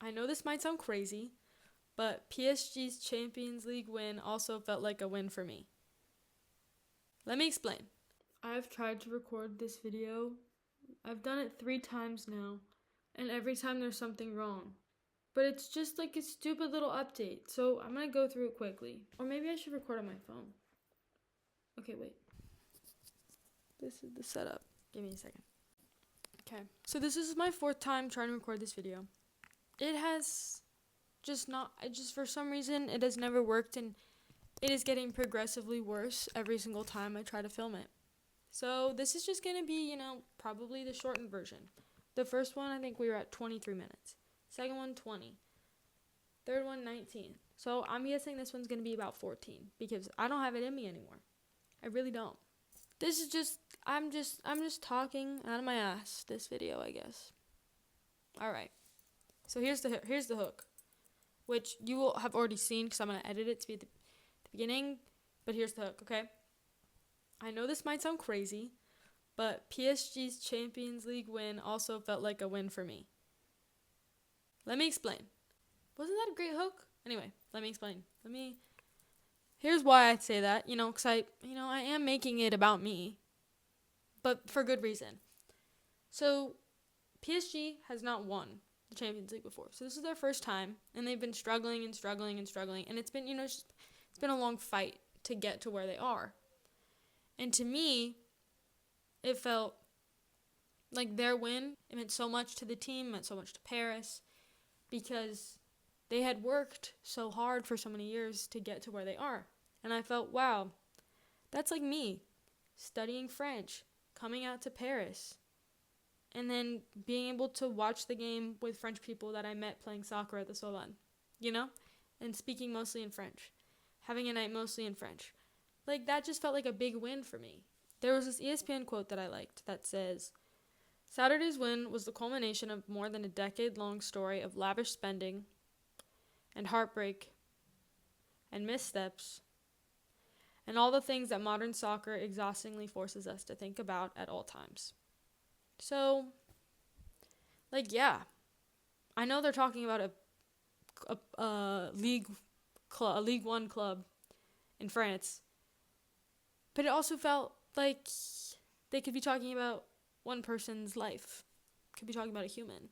I know this might sound crazy, but PSG's Champions League win also felt like a win for me. Let me explain. I've tried to record this video. I've done it 3 times now, and every time there's something wrong. But it's just like a stupid little update, so I'm gonna go through it quickly. Or maybe I should record on my phone. Okay, wait. This is the setup. Give me a second. Okay, so this is my 4th time trying to record this video. It has for some reason, it has never worked, and it is getting progressively worse every single time I try to film it. So this is just gonna be, probably the shortened version. The first one, I think we were at 23 minutes. Second one, 20. Third one, 19. So I'm guessing this one's gonna be about 14 because I don't have it in me anymore. I really don't. This is just, I'm just talking out of my ass this video, I guess. All right. So here's the hook, which you will have already seen because I'm going to edit it to be at the beginning, but here's the hook, okay? I know this might sound crazy, but PSG's Champions League win also felt like a win for me. Let me explain. Wasn't that a great hook? Anyway, let me explain. Here's why I say that, because I am making it about me, but for good reason. So PSG has not won the Champions League before. So this is their first time, and they've been struggling, and it's been, it's been a long fight to get to where they are. And to me, it felt like their win, it meant so much to the team, meant so much to Paris, because they had worked so hard for so many years to get to where they are. And I felt, wow, that's like me, studying French, coming out to Paris, and then being able to watch the game with French people that I met playing soccer at the Sorbonne, and speaking mostly in French, having a night mostly in French. Like, that just felt like a big win for me. There was this ESPN quote that I liked that says, "Saturday's win was the culmination of more than a decade-long story of lavish spending and heartbreak and missteps and all the things that modern soccer exhaustingly forces us to think about at all times." So, I know they're talking about a League One club in France, but it also felt like they could be talking about one person's life, could be talking about a human.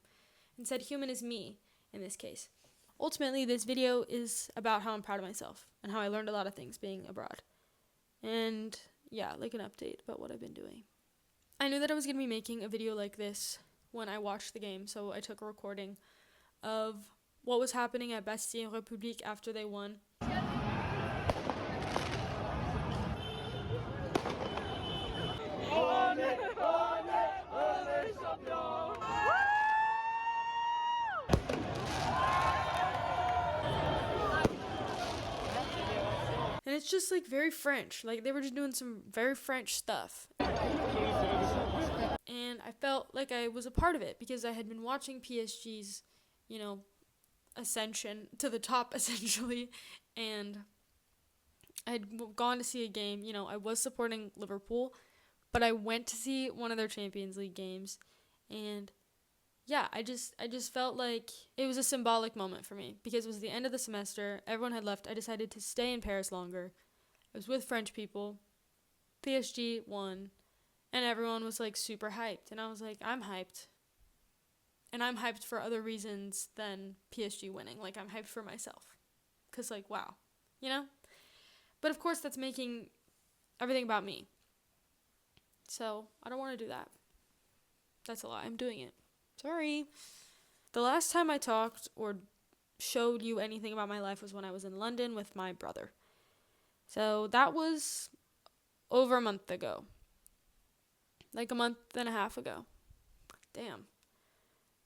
Instead, human is me in this case. Ultimately, this video is about how I'm proud of myself and how I learned a lot of things being abroad. And like an update about what I've been doing. I knew that I was going to be making a video like this when I watched the game, so I took a recording of what was happening at Bastille République after they won. And it's just very French. They were just doing some very French stuff. And I felt like I was a part of it because I had been watching PSG's, ascension to the top essentially. And I had gone to see a game. I was supporting Liverpool, but I went to see one of their Champions League games. And I just felt like it was a symbolic moment for me because it was the end of the semester. Everyone had left. I decided to stay in Paris longer. I was with French people. PSG won, and everyone was super hyped. And I was like, I'm hyped. And I'm hyped for other reasons than PSG winning. I'm hyped for myself. Because, wow. But of course, that's making everything about me. So, I don't want to do that. That's a lie. I'm doing it. Sorry. The last time I talked or showed you anything about my life was when I was in London with my brother. So that was over a month ago. A month and a half ago. Damn.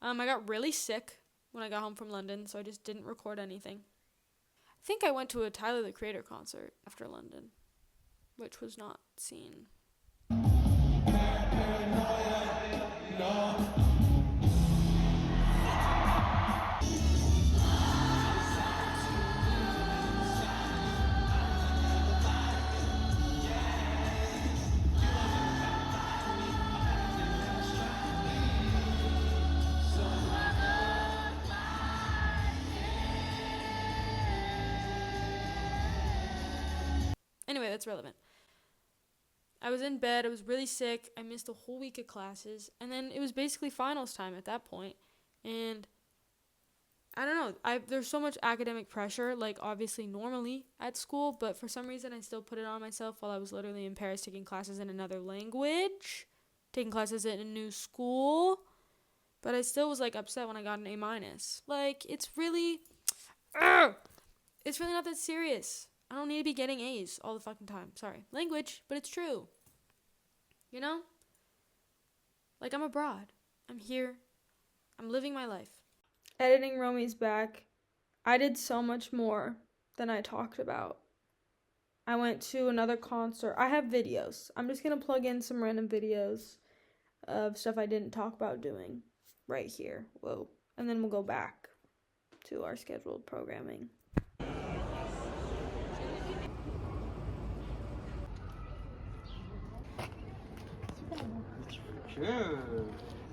I got really sick when I got home from London, so I just didn't record anything. I think I went to a Tyler, the Creator concert after London, which was not seen. that's relevant. I was in bed. I was really sick. I missed a whole week of classes. And then it was basically finals time at that point. And I don't know. There's so much academic pressure, like obviously normally at school, but for some reason I still put it on myself while I was literally in Paris taking classes in another language, taking classes at a new school. But I still was like upset when I got an A-. Like it's really not that serious. I don't need to be getting A's all the fucking time. Sorry. Language, but it's true. You know? Like I'm abroad. I'm here. I'm living my life. Editing Romi's back. I did so much more than I talked about. I went to another concert. I have videos. I'm just going to plug in some random videos of stuff I didn't talk about doing right here. Whoa. And then we'll go back to our scheduled programming. Sure.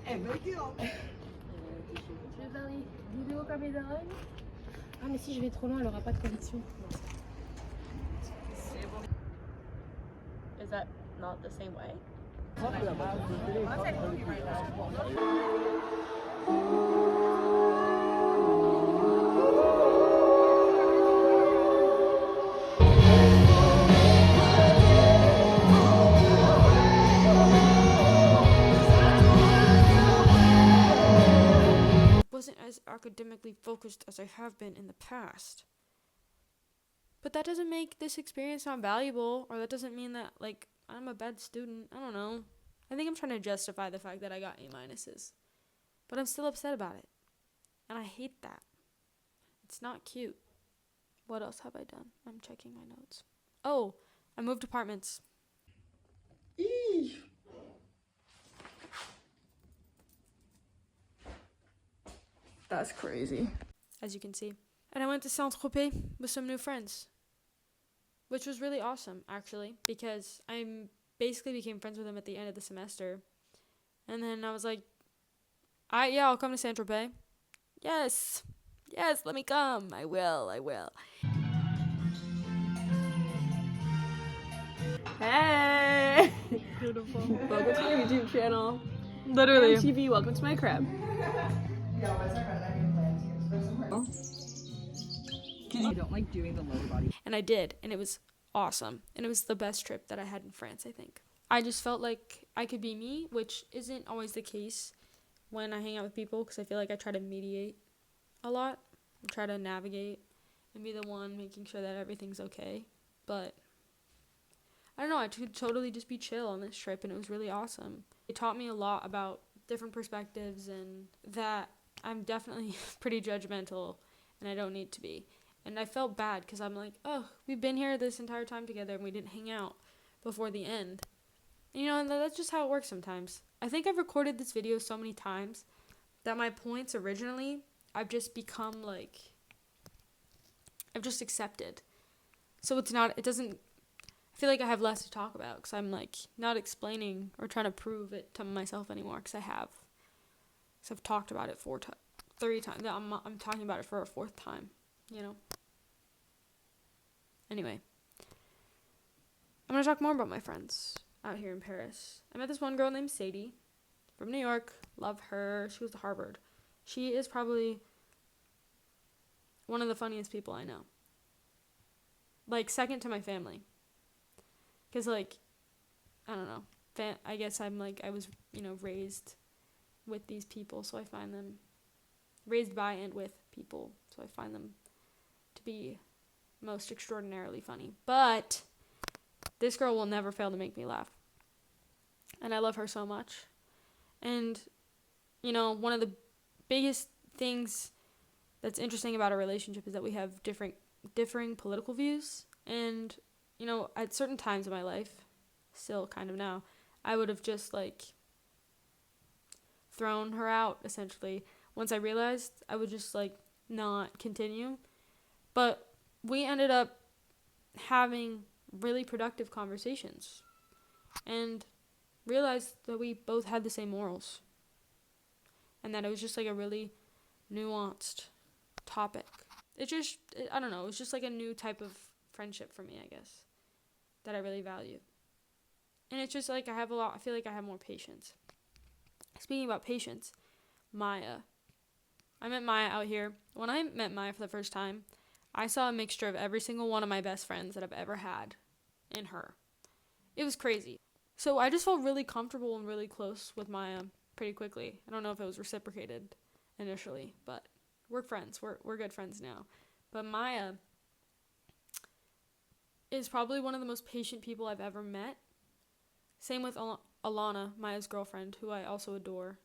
Tu veux faire des vidéos comme les drogues? Ah mais si je vais trop loin, elle aura pas de connexion. Is that not the same way? Wasn't as academically focused as I have been in the past. But that doesn't make this experience not valuable, or that doesn't mean that, like, I'm a bad student. I don't know. I think I'm trying to justify the fact that I got A-. But I'm still upset about it. And I hate that. It's not cute. What else have I done? I'm checking my notes. Oh, I moved apartments. Eesh. That's crazy. As you can see. And I went to Saint-Tropez with some new friends. Which was really awesome, actually. Because I basically became friends with them at the end of the semester. And then I was like, I'll come to Saint-Tropez. Yes, let me come. I will. Hey! Beautiful. Welcome to my YouTube channel. Literally. TV, welcome to my crib. I don't like doing the lower body. And I did, and it was awesome. And it was the best trip that I had in France, I think. I just felt like I could be me, which isn't always the case when I hang out with people, because I feel like I try to mediate a lot. I try to navigate and be the one making sure that everything's okay. But I don't know, I could totally just be chill on this trip, and it was really awesome. It taught me a lot about different perspectives, and that I'm definitely pretty judgmental, and I don't need to be. And I felt bad because I'm like, oh, we've been here this entire time together and we didn't hang out before the end. And, and that's just how it works sometimes. I think I've recorded this video so many times that my points originally, I've just become like, I've just accepted. So I feel like I have less to talk about because I'm like not explaining or trying to prove it to myself anymore because I have. Because I've talked about it 3 times. I'm talking about it for a 4th time. Anyway, I'm going to talk more about my friends out here in Paris. I met this one girl named Sadie from New York. Love her. She was to Harvard. She is probably one of the funniest people I know. Like, second to my family. Because, like, I don't know. I guess I was, raised with these people, so I find them raised by and with people, so I find them to be most extraordinarily funny. But this girl will never fail to make me laugh. And I love her so much. And, one of the biggest things that's interesting about a relationship is that we have differing political views. And, at certain times in my life, still kind of now, I would have just, thrown her out, essentially. Once I realized, I would just, not continue. But we ended up having really productive conversations and realized that we both had the same morals and that it was just a really nuanced topic. I don't know, it was just a new type of friendship for me, I guess. that I really value. And it's just like I feel like I have more patience. Speaking about patience, Maya. I met Maya out here. When I met Maya for the first time, I saw a mixture of every single one of my best friends that I've ever had in her. It was crazy. So I just felt really comfortable and really close with Maya pretty quickly. I don't know if it was reciprocated initially, but we're friends. We're good friends now. But Maya is probably one of the most patient people I've ever met. Same with Alana, Maya's girlfriend, who I also adore.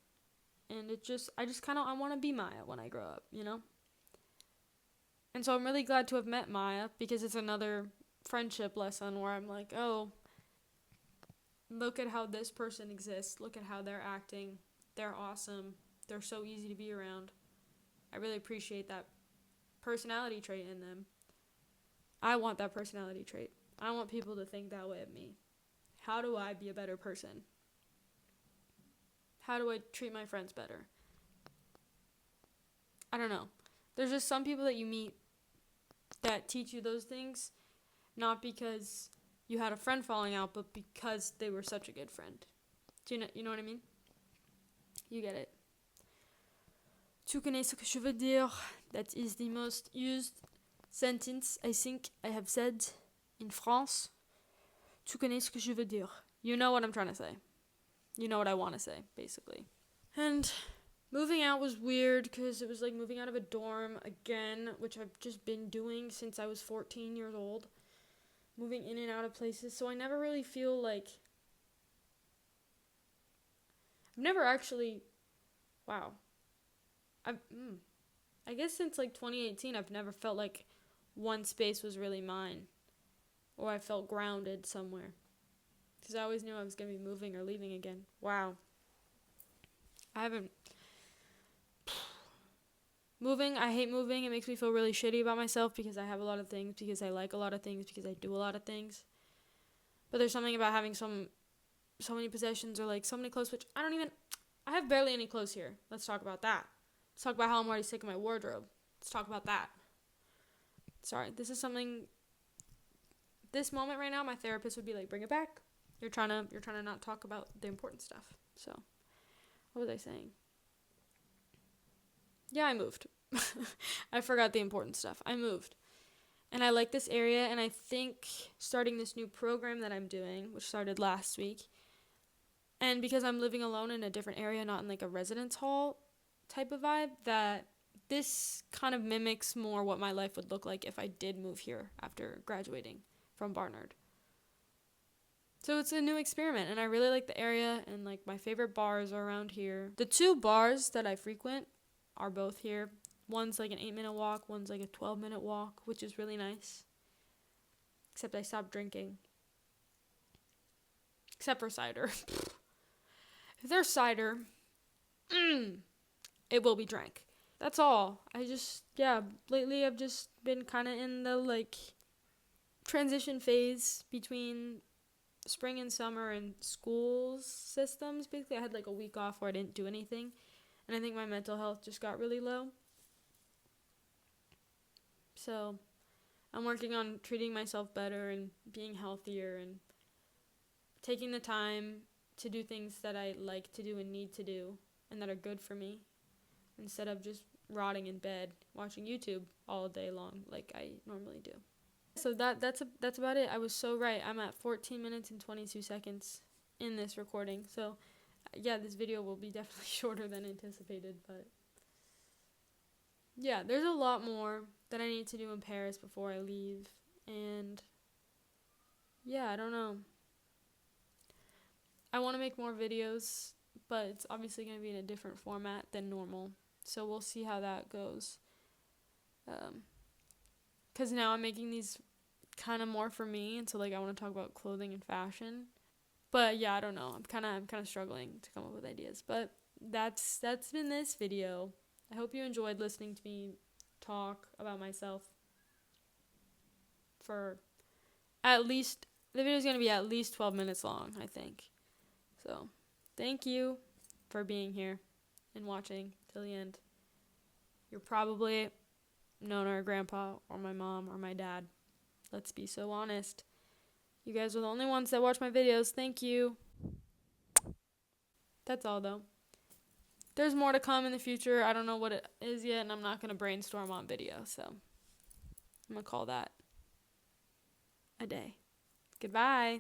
And I want to be Maya when I grow up, you know? And so I'm really glad to have met Maya, because it's another friendship lesson where I'm like, oh, look at how this person exists. Look at how they're acting. They're awesome. They're so easy to be around. I really appreciate that personality trait in them. I want that personality trait. I want people to think that way of me. How do I be a better person? How do I treat my friends better? I don't know. There's just some people that you meet that teach you those things, not because you had a friend falling out, but because they were such a good friend. Do you know what I mean? You get it. Tu connais ce que je veux dire? That is the most used sentence I think I have said in France. Tu connais ce que je veux dire? You know what I'm trying to say. You know what I want to say, basically. And moving out was weird because it was like moving out of a dorm again, which I've just been doing since I was 14 years old. Moving in and out of places. So I never really feel like... I've never actually... Wow. I guess since like 2018, I've never felt like one space was really mine. Or I felt grounded somewhere. Because I always knew I was going to be moving or leaving again. Wow. I haven't... Moving, I hate moving. It makes me feel really shitty about myself because I have a lot of things, because I like a lot of things, because I do a lot of things. But there's something about having so many possessions or like so many clothes, which I have barely any clothes here. Let's talk about that. Let's talk about how I'm already sick of my wardrobe. Let's talk about that. Sorry, this is something... This moment right now, my therapist would be like, bring it back. You're trying to not talk about the important stuff. So, what was I saying? Yeah, I moved. I forgot the important stuff. I moved. And I like this area, and I think starting this new program that I'm doing, which started last week, and because I'm living alone in a different area, not in like a residence hall type of vibe, that this kind of mimics more what my life would look like if I did move here after graduating from Barnard. So it's a new experiment, and I really like the area, and like my favorite bars are around here. The two bars that I frequent are both here. One's like an 8-minute walk, one's like a 12-minute walk, which is really nice. Except I stopped drinking. Except for cider. If there's cider, it will be drank. That's all. Lately I've just been kind of in the like transition phase between spring and summer and school systems. Basically, I had like a week off where I didn't do anything, and I think my mental health just got really low. So I'm working on treating myself better and being healthier and taking the time to do things that I like to do and need to do and that are good for me, instead of just rotting in bed watching YouTube all day long like I normally do. So that's about it. I was so right. I'm at 14 minutes and 22 seconds in this recording. So yeah, this video will be definitely shorter than anticipated, but yeah, there's a lot more that I need to do in Paris before I leave, and yeah, I don't know. I want to make more videos, but it's obviously going to be in a different format than normal, so we'll see how that goes. Because now I'm making these kind of more for me, and so like I want to talk about clothing and fashion. But yeah, I don't know. I'm kind of struggling to come up with ideas. But that's been this video. I hope you enjoyed listening to me talk about myself for at least, the video is going to be at least 12 minutes long, I think. So, thank you for being here and watching till the end. You're probably Nona or Grandpa or my mom or my dad. Let's be so honest. You guys are the only ones that watch my videos. Thank you. That's all, though. There's more to come in the future. I don't know what it is yet, and I'm not going to brainstorm on video, so I'm going to call that a day. Goodbye.